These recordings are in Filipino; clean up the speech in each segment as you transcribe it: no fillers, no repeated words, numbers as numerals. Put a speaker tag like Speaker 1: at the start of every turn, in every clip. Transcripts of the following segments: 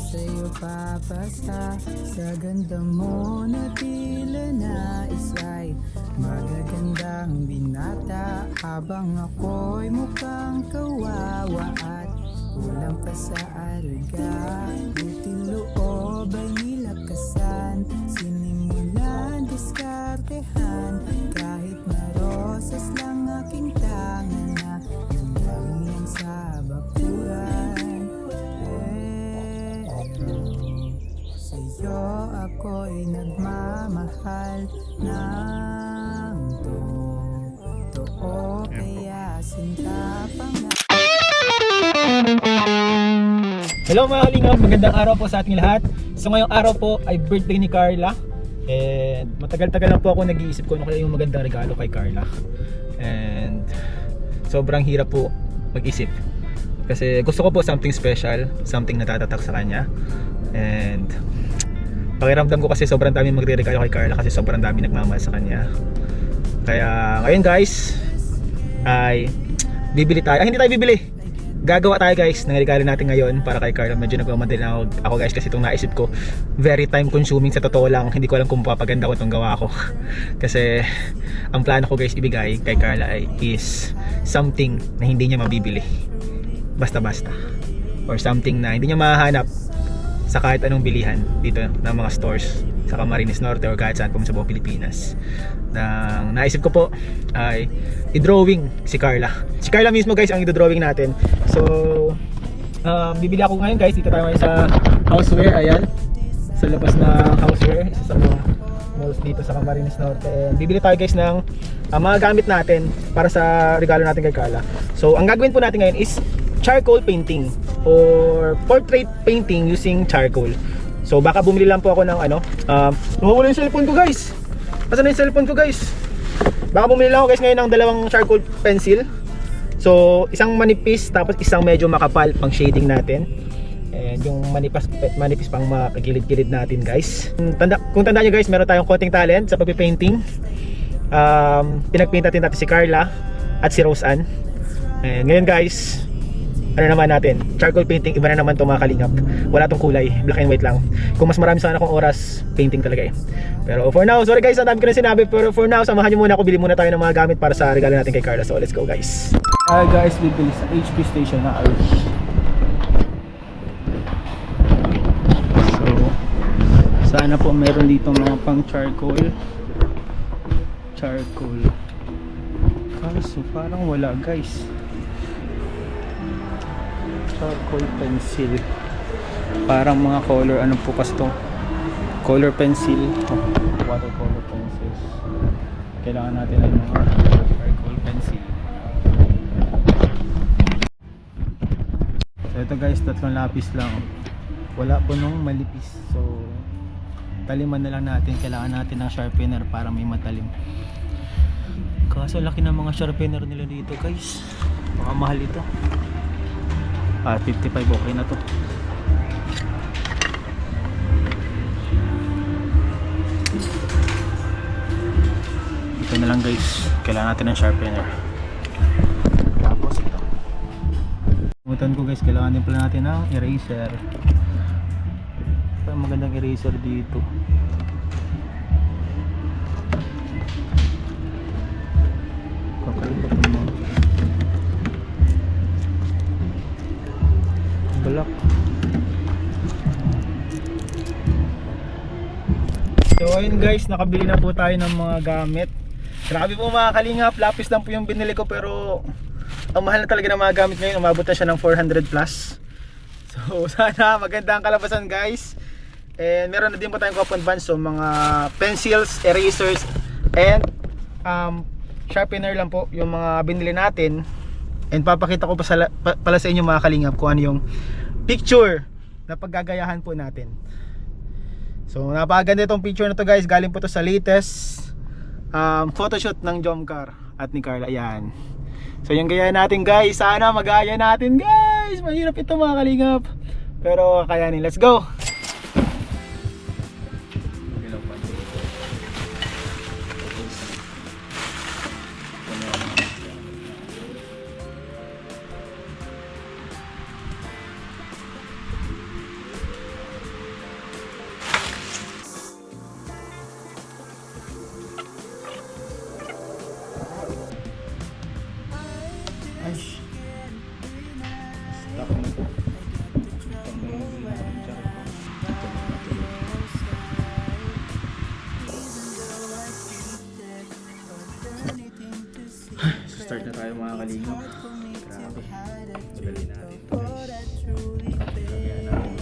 Speaker 1: sa'yo papasa sa ganda mo na tila nais ay magagandang binata habang ako'y mukhang kawawa at kulang pa sa alga. Buti loob ay nilakasan, sinimulan diskartehan kahit marosas lang aking tangan na nanggaling sa bakuran. Sa'yo ako'y nagmamahal ng totoo, kaya sinta pa nga.
Speaker 2: Hello mga kalingap, magandang araw po sa ating lahat. So ngayong araw po ay birthday ni Carla. And matagal-tagal lang po ako nag-iisip ko ano kaya yung magandang regalo kay Carla. And sobrang hirap po mag-isip. Kasi gusto ko po something special, something na tatatak sa kanya. And pakiramdam ko kasi sobrang dami magre-regalo kay Carla kasi sobrang dami nagmamahal sa kanya. Kaya ngayon guys ay bibili tayo. Hindi tayo bibili. Gagawa tayo guys ng regalo natin ngayon para kay Carla. Medyo nagmamadali na ako guys kasi itong naisip ko very time consuming sa totoo lang. Hindi ko alam kung papaganda ko itong gawa ko. Kasi ang plano ko guys ibigay kay Carla is something na hindi niya mabibili basta-basta, or something na hindi niya mahahanap sa kahit anong bilihan dito ng mga stores sa Camarines Norte or kahit saan po sa buong Pilipinas. Nang naisip ko po ay i-drawing si Carla. Si Carla mismo guys ang i-drawing natin. So bibili ako ngayon guys. Dito tayo ngayon sa houseware. Ayan, sa labas na houseware, isa sa mga malls dito sa Camarines Norte. And bibili tayo guys ng mga gamit natin para sa regalo natin kay Carla. So ang gagawin po natin ngayon is charcoal painting or portrait painting using charcoal. So baka bumili lang po ako ng nawawala yung cellphone ko guys. Asan na yung cellphone ko guys? Baka bumili lang ako guys ngayon ng dalawang charcoal pencil. So isang manipis tapos isang medyo makapal pang shading natin. And yung manipis pang makagilid-gilid natin guys. Kung tanda nyo guys, meron tayong konting talent sa pagpipainting. Pinagpaint natin si Carla at si Rose Ann. And ngayon guys, ano naman natin, charcoal painting, iba na naman to mga kalingap. Wala tong kulay, black and white lang. Kung mas marami sana akong oras, painting talaga eh. Pero for now, sorry guys, ang dami ko na sinabi. Pero for now, samahan nyo muna ako, bili muna tayo ng mga gamit para sa regalo natin kay Carla. So let's go guys. Guys, bibili sa HP station na So sana po meron dito mga pang charcoal. Kaso parang wala guys. Charcoal pencil, parang mga color, ano po kasi itong color pencil, watercolor pencils. Kailangan natin ng mga charcoal pencil. So ito guys, tatlong lapis lang, wala po nung malipis. So taliman na lang natin. Kailangan natin ng sharpener para may matalim. Kaso laki ng mga sharpener nila dito guys, baka mahal ito. 55 okay na to. Ito na lang guys, kailangan natin ng sharpener. Tapos ito, umutan ko guys, kailangan din pala natin ng eraser. Magandang eraser dito. Kakaiba ito mo black. So ayun guys, nakabili na po tayo ng mga gamit. Grabe po mga kalingap, lapis lang po yung binili ko pero ang mahal na talaga ng mga gamit ngayon. Umabot na siya ng 400 plus. So sana maganda ang kalabasan guys. And meron na din po tayong coupon bands, so mga pencils, erasers, and sharpener lang po yung mga binili natin. And papakita ko pala sa inyo mga kalingap kung ano yung picture na paggagayahan po natin. So napakaganda itong picture na to guys. Galing po to sa latest photoshoot ng Jomcar at ni Carla. Ayan. So yung gayahin natin guys, sana mag-gaya natin guys. Mahirap ito mga kalingap, pero kakayanin. Let's go. tayo mga kalingap. Grabe. Magaling natin guys. Kaya natin.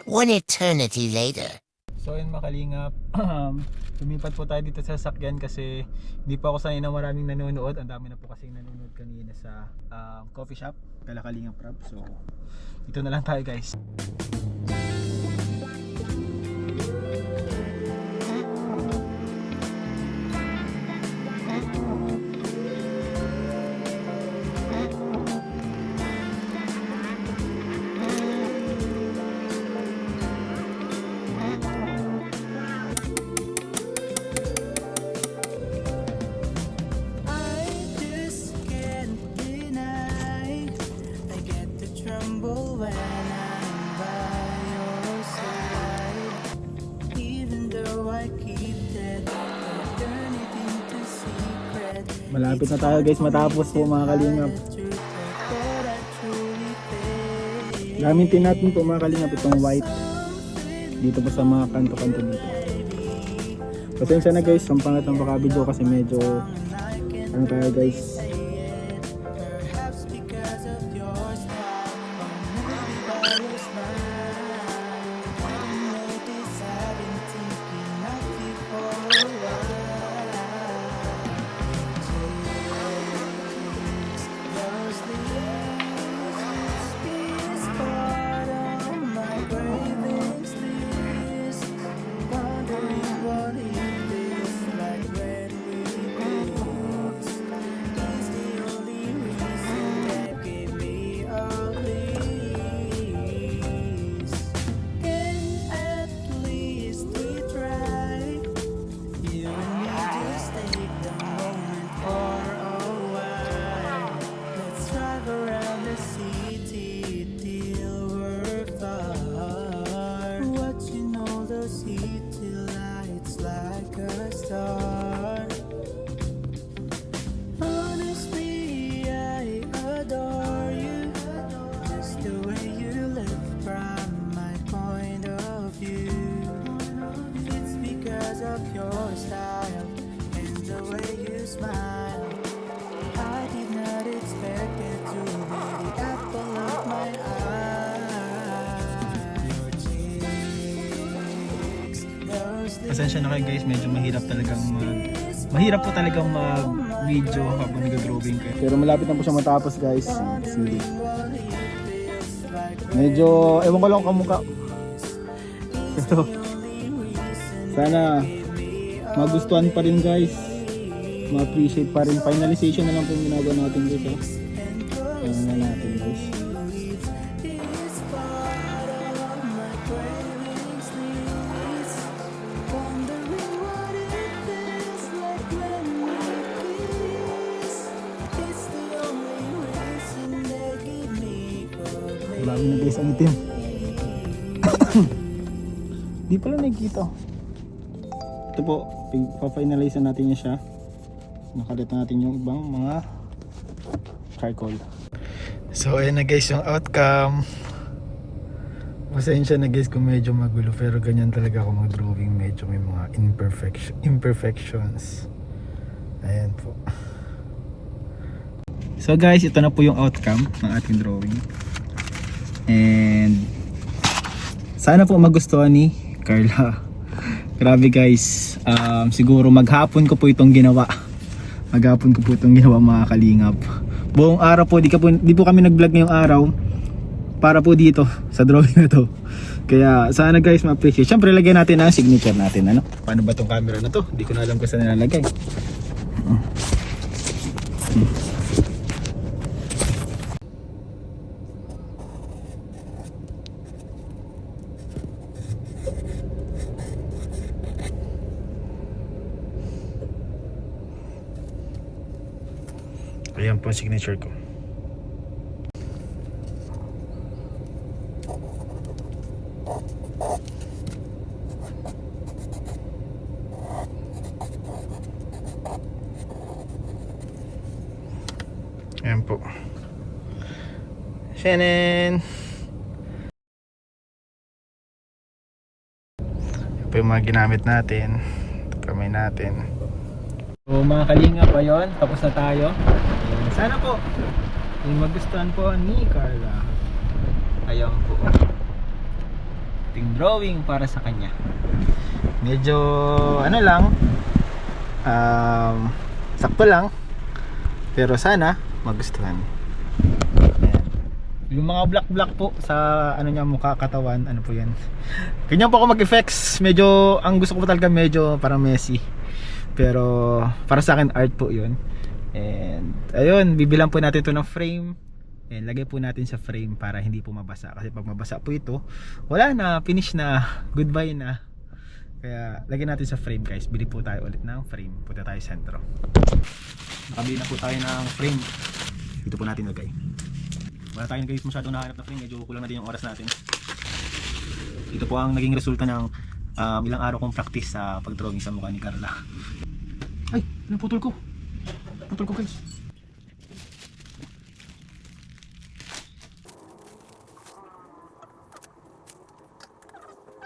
Speaker 3: One eternity later.
Speaker 2: So ayun mga kalingap, lumipat po tayo dito sa sasakyan kasi hindi pa ako sanay na maraming nanonood. Ang dami na po kasing nanonood kanina sa coffee shop kala Kalingap Rob. So dito na lang tayo guys. Malapit na tayo guys matapos po mga kalingap. Gamitin natin po mga kalingap itong white dito po sa mga kanto-kanto dito. Pasensya na guys, ang pangat ng baka video kasi medyo ano tayo guys. Pasensya na kayo guys, medyo mahirap po talagang mag-video habang nag-drawing kayo. Pero malapit na po siya matapos guys. Sige. Medyo, ewan ko lang kamukha. Pero, sana magustuhan pa rin guys. Ma-appreciate pa rin. Finalization na lang po yung ginagawa natin dito. Ayan na natin guys. Grabe na guys ang itim. Di pala nakikita. Ito po, pa-finalize natin niya siya. Nakalit natin yung ibang mga charcoal. So ayan na guys yung outcome. Pasensya na guys kung medyo magulo, pero ganyan talaga ako mag-drawing. Medyo may mga imperfections. Ayan po. So guys, ito na po yung outcome ng ating drawing. And sana po magustuhan ni Carla. Grabe guys, siguro maghapon ko po itong ginawa. Maghapon ko po itong ginawa mga kalingap. Buong araw po, di po kami nag-vlog ngayong araw para po dito sa drawing na to. Kaya sana guys ma-appreciate. Siyempre lagyan natin ang signature natin. Ano? Paano ba tong camera na to? Di ko na alam kung saan nilalagay. Ayan po ang signature ko. Ayan po. Shannon! Ayan po yung mga ginamit natin. Ito kamay natin. So mga kalingap, ayun, tapos na tayo. Sana po yung magustuhan po ni Carla. Ayan po. Ting drawing para sa kanya. Medyo ano lang, sakto lang, pero sana magustuhan. Ayan. Yung mga black po sa ano niya, mukha, katawan, ano po yan. Ganyan po ako mag-effects. Medyo ang gusto ko talaga medyo parang messy. Pero para sa akin art po 'yun. And ayun, bibilang po natin ito ng frame. And lagay po natin sa frame para hindi po mabasa. Kasi pag mabasa po ito, wala na, finish na, goodbye na. Kaya lagyan natin sa frame guys. Bili po tayo ulit ng frame. Punta tayo sentro. Nakabili na po tayo ng frame. Dito po natin lagay. Wala tayo guys masyadong nahanap na frame. Medyo kulang na din yung oras natin. Ito po ang naging resulta ng ilang araw kong practice sa pagdrawing sa mukha ni Carla. Ay, naputol ko. Putol ko guys.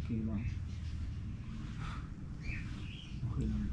Speaker 2: Okay lang. Okay lang.